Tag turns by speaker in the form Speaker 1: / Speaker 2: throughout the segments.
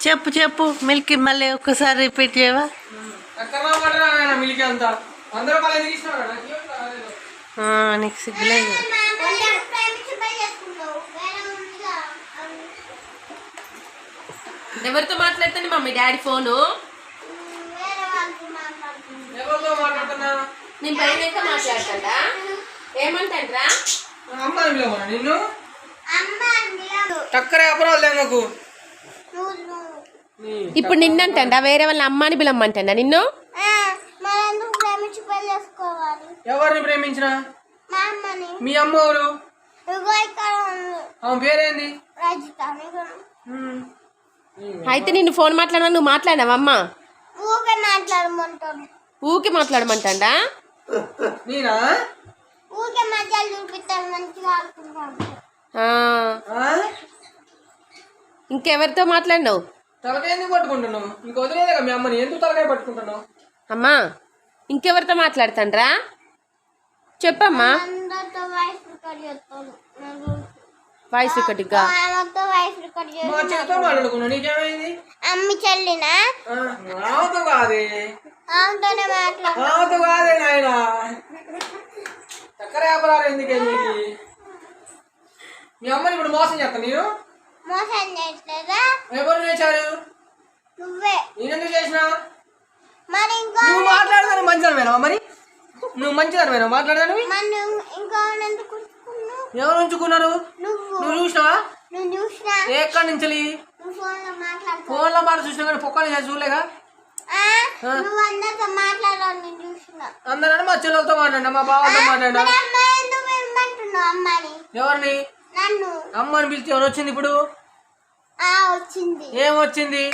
Speaker 1: చెప్పు చెప్పు మిల్క్ మళ్ళీ ఒక్కసారి రిపీట్ చేయవా? నీకు సిగ్గులేదు.
Speaker 2: ఎవరితో మాట్లాడుతుంది మమ్మీ డాడీ ఫోను? నేను పైన మాట్లాడతాడా? ఏమంటాడ్రా?
Speaker 3: నిన్ను టక్కరే అపరాలు నాకు.
Speaker 2: ఇప్పుడు నిన్నంటా వేరే వాళ్ళ అమ్మాని పిలమ్మంటా నిన్ను?
Speaker 3: ఎవరిని ప్రేమించిన? మీ అమ్మ ఎవరు? ఆమె పేరేంది?
Speaker 2: అయితే నిన్ను ఫోన్ మాట్లాడమా? నువ్వు మాట్లాడినావా అమ్మ? ఊకే మాట్లాడమంటా?
Speaker 3: నేనా?
Speaker 2: ఇంకెవరితో మాట్లాడినావు?
Speaker 3: తలకాయ ఎందుకు పట్టుకుంటున్నావు? ఇంక వదిలేదా మీ అమ్మని? ఎందుకు తలకాయ పట్టుకుంటున్నావు?
Speaker 2: అమ్మా ఇంకెవరితో మాట్లాడతాండ్రా చెప్పమ్మా. వాయిస్ రికార్డింగ్
Speaker 3: మాట్లాడుకున్నా. నీకేమైంది?
Speaker 4: అమ్మి చెల్లినా
Speaker 3: కాదే కాదే నాయన. చక్కర వ్యాపారాలు ఎందుకండి? మీ అమ్మని ఇప్పుడు మోసం చేస్తాను నేను?
Speaker 4: మోసం చేయట్లేదా?
Speaker 3: ఎవరు చేశారు?
Speaker 4: నువ్వే.
Speaker 3: నేనెందుకు చేసినా?
Speaker 4: మరి ఇంకా
Speaker 3: నువ్వు మాట్లాడదాను మంచిదానివేనా? మరి నువ్వు మంచిదానివేనా మాట్లాడదాను? ఎవరు ఉంచుకున్నారు? నువ్వు చూసినావా? ఎక్కడి నుంచి? ఫోన్ లో మాట చూసినా కానీ పొక్కని చూడలేగా. అందరూ మా చెల్లెలతో మాట్లాడినా, మా బావతో మాట్లాడినా. ఎవరిని? అమ్మని పిలిచి ఎవరు వచ్చింది ఇప్పుడు? ఏమొచ్చింది?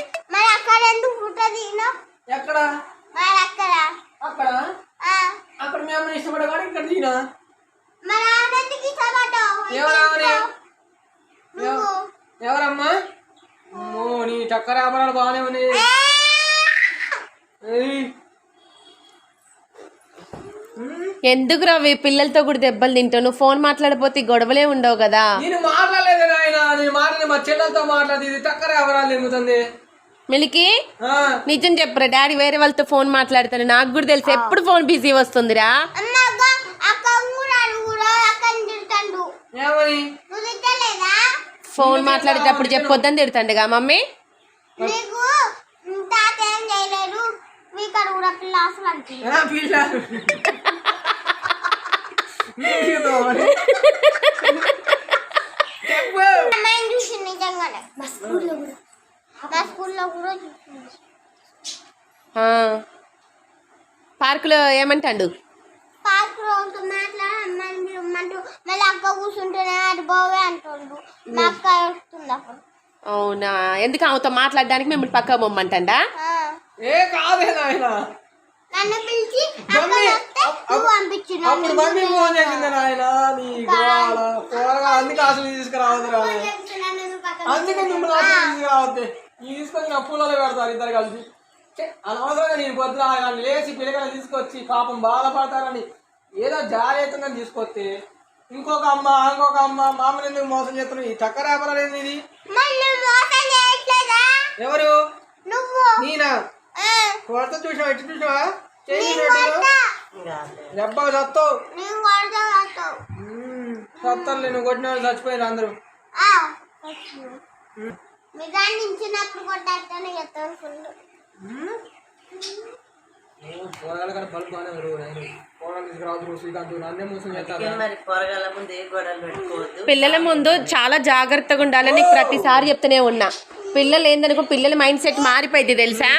Speaker 3: ఎక్కడ? అక్కడ అక్కడ మీ అమ్మని ఇష్టపడగానే ఇక్కడ తీనా? ఎవరమ్మని? ఎవరమ్మా? నీ చక్కర వ్యాపారాలు బాగానే ఉన్నాయి.
Speaker 2: ఎందుకు రవి పిల్లలతో కూడా దెబ్బలు తింటావు? నువ్వు ఫోన్ మాట్లాడపోతే గొడవలే ఉండవు కదా.
Speaker 3: నేను మాట్లాడలేదు నాయన. నేను మాట్లాడి మా చెల్లెలతో మాట్లాడి ఇది చక్కర వ్యాపారాలు తిరుగుతుంది.
Speaker 2: మిలికి నిజం చెప్పరా? డాడీ వేరే వాళ్ళతో ఫోన్ మాట్లాడతాను. నాకు కూడా తెలుసు ఎప్పుడు ఫోన్ బిజీ వస్తుందిరా. ఫోన్ మాట్లాడేటప్పుడు చెప్పొద్దని తిడుతుండగా మమ్మీ. పార్కులో ఏమంటాడు? అవునా? ఎందుకు ఆమెతో మాట్లాడడానికి మిమ్మల్ని పక్క బొమ్మంటా?
Speaker 3: అప్పుడు మమ్మీ ఫోన్ చేసింది నాయన. అందుకే అసలు తీసుకురావద్దు. అందుకే మిమ్మల్ని అసలు తీసుకురావద్దు. ఈ తీసుకొని నా పూలలో పెడతారు ఇద్దరు కలిసి. అనవసరంగా నేను పొద్దున లేచి పిల్లగాని తీసుకొచ్చి పాపం బాధపడతారని ఏదో జాలి అవుతుందని తీసుకొస్తే ఇంకొక అమ్మ మా అమ్మని ఎందుకు మోసం చేస్తున్నావు? ఈ చక్కర వ్యాపారాలు ఏంది ఇది? ఎవరు? నేనా? కొడత చూసినావా? ఎట్టు చూసినావా? దెబ్బ చస్తావు. చస్తారులే. నువ్వు కొట్టిన వాళ్ళు చచ్చిపోయారు అందరూ.
Speaker 2: పిల్లల ముందు చాలా జాగ్రత్తగా ఉండాలని ప్రతిసారి చెప్తూనే ఉన్నా. పిల్లలు ఏందనుకో పిల్లల మైండ్ సెట్ మారిపోయింది తెలుసా.